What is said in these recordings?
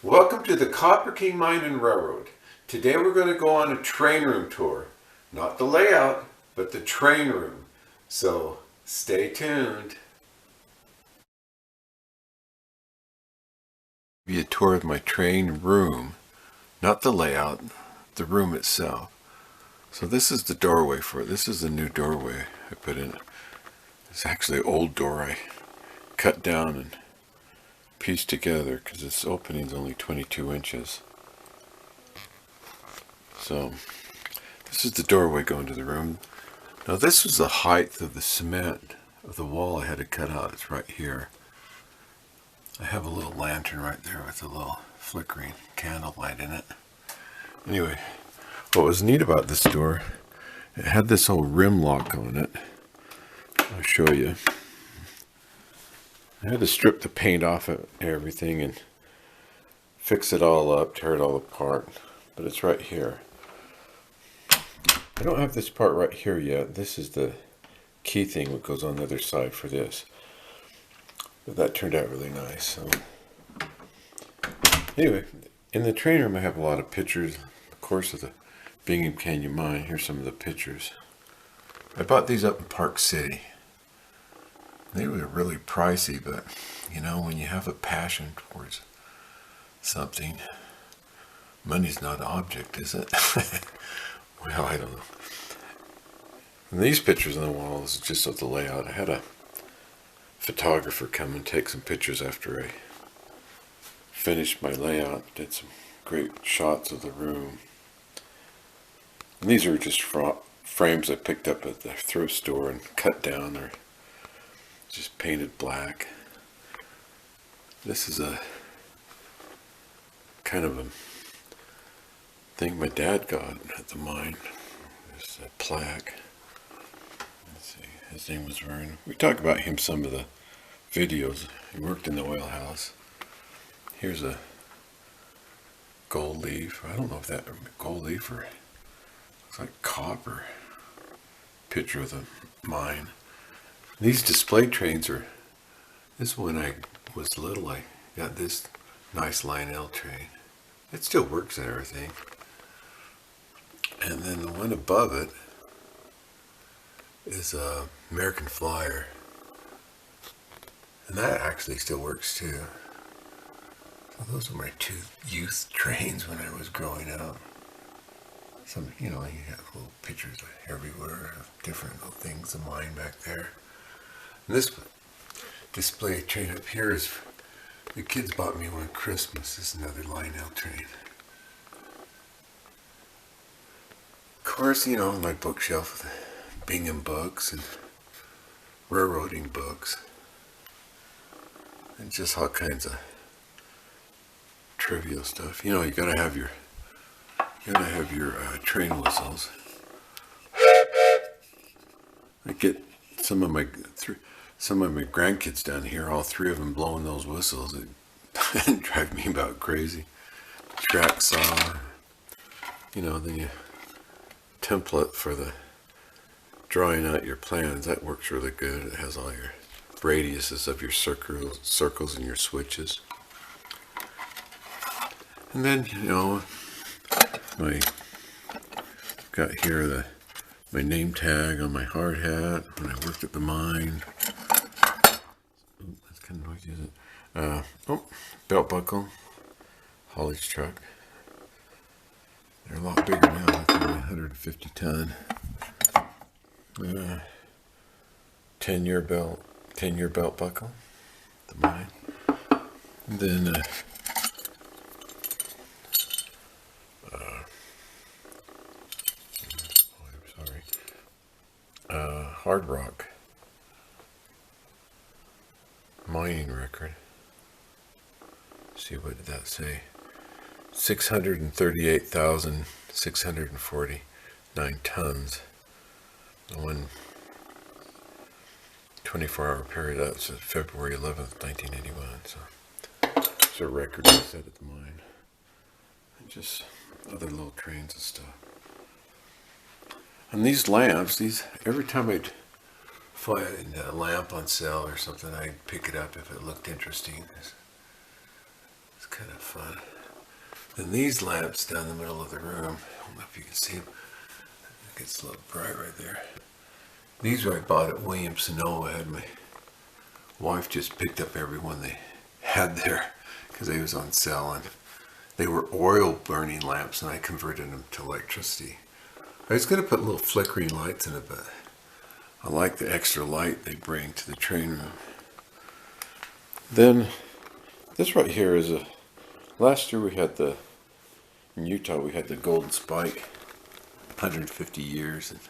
Welcome to the Copper King Mine and Railroad. Today we're going to go on a train room tour. Not the layout, but the train room. So stay tuned. Give you a tour of my train room. Not the layout, the room itself. So this is the doorway for it. This is the new doorway I put in. It's actually an old door I cut down and pieced together because this opening is only 22 inches. So this is the doorway going to the room. Now this was the height of the cement of the wall I had to cut out. It's right here. I have a little lantern right there with a little flickering candle light in it. Anyway, what was neat about this door, it had this old rim lock on it. I'll show you. I had to strip the paint off of everything and fix it all up, tear it all apart, but it's right here. I don't have this part right here yet. This is the key thing that goes on the other side for this. But that turned out really nice. So anyway, in the train room I have a lot of pictures, of course, of the Bingham Canyon Mine. Here's some of the pictures. I bought these up in Park City. They were really pricey, but you know, when you have a passion towards something, money's not an object, is it? Well, I don't know. And these pictures on the walls is just of the layout. I had a photographer come and take some pictures after I finished my layout. Did some great shots of the room. And these are just frames I picked up at the thrift store and cut down or just painted black. This is a kind of a thing my dad got at the mine. There's a plaque. Let's see, his name was Vern. We talk about him some of the videos. He worked in the oil house. Here's a gold leaf. I don't know if that gold leaf or looks like copper. Picture of the mine. These display trains are, this when I was little, I got this nice Lionel train. It still works and everything. And then the one above it is a American Flyer. And that actually still works too. So those are my two youth trains when I was growing up. Some, you know, you have little pictures everywhere of different little things, the mine back there. And this display train up here is, the kids bought me one Christmas. This is another Lionel train. Of course, you know, my bookshelf with Bingham books and railroading books. And just all kinds of trivial stuff. You know, you gotta have your train whistles. I get some of my grandkids down here, all three of them blowing those whistles. It drive me about crazy. Track saw, you know, the template for the drawing out your plans, that works really good. It has all your radiuses of your circles and your switches. And then, you know, got here my name tag on my hard hat when I worked at the mine. Ooh, that's kind of noisy, isn't it? Belt buckle, haulage truck. They're a lot bigger now. They're 150 ton. 10-year belt buckle. The mine. And then Hard Rock mining record. Let's see, what did that say? 638,649 tons. The one 24-hour period, that's February 11th, 1981. So it's a record set at the mine. And just other little trains and stuff. And these lamps, every time I'd find a lamp on sale or something, I'd pick it up if it looked interesting. It's kind of fun. Then these lamps down the middle of the room, I don't know if you can see them. It gets a little bright right there. These were I bought at Williams Sonoma. I had my wife just picked up every one they had there because they was on sale, and they were oil burning lamps, and I converted them to electricity. I was going to put little flickering lights in it, but I like the extra light they bring to the train room. Then this right here is last year we had in Utah we had the Golden Spike, 150 years, and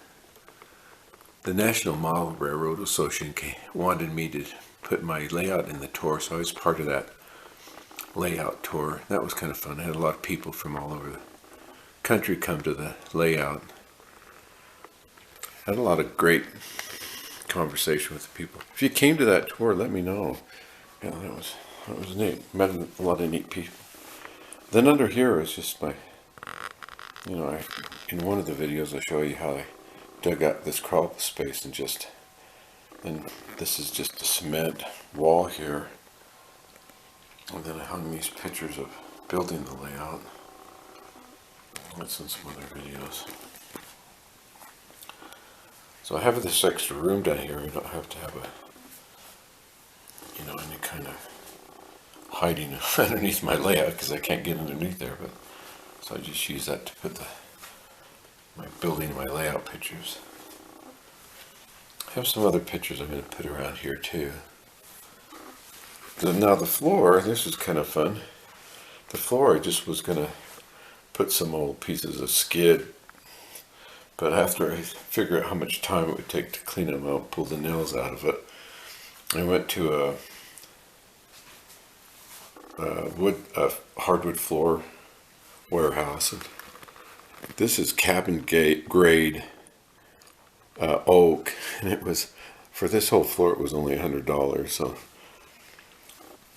the National Model Railroad Association wanted me to put my layout in the tour, so I was part of that layout tour. That was kind of fun. I had a lot of people from all over the country come to the layout. Had a lot of great conversation with the people. If you came to that tour, let me know. Yeah, that was neat. Met a lot of neat people. Then under here is just my, in one of the videos I show you how I dug out this crawl space and this is just a cement wall here. And then I hung these pictures of building the layout. That's in some other videos. So I have this extra room down here. I don't have to have any kind of hiding underneath my layout because I can't get underneath there. But so I just use that to put my building, my layout pictures. I have some other pictures I'm going to put around here too. Now the floor, this is kind of fun. The floor I just was going to put some old pieces of skid. But after I figured out how much time it would take to clean them out, pull the nails out of it, I went to a hardwood floor warehouse. And this is cabin grade oak, and it was, for this whole floor, it was only $100. So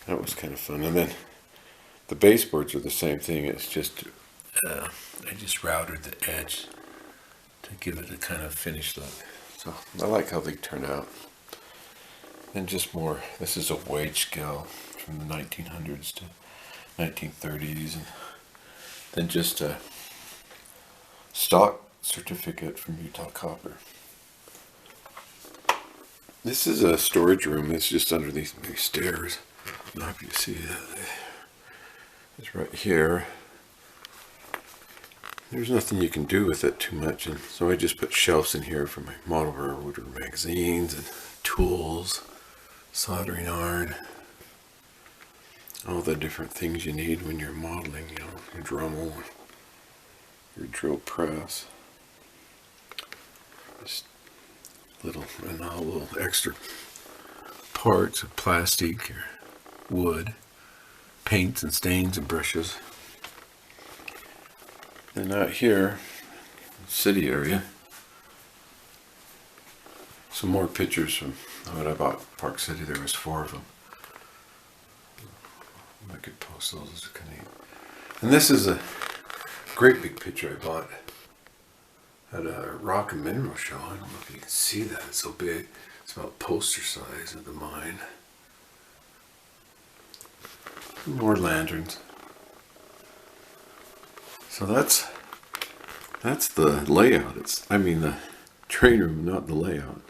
that was kind of fun. And then the baseboards are the same thing. It's just I just routed the edge to give it a kind of finished look. So I like how they turn out. And just more, this is a wage scale from the 1900s to 1930s. And then just a stock certificate from Utah Copper. This is a storage room. It's just under these stairs. I don't know if you see that. It's right here. There's nothing you can do with it too much, and so I just put shelves in here for my model railroader magazines and tools, soldering iron, all the different things you need when you're modeling, your Dremel, your drill press, just little extra parts of plastic or wood, paints and stains and brushes. And out here, city area, some more pictures from what I bought Park City. There was 4 of them. I could post those as a kind of neat. And this is a great big picture I bought at a rock and mineral show. I don't know if you can see that. It's so big. It's about poster size of the mine. More lanterns. So that's the layout. The train room, not the layout.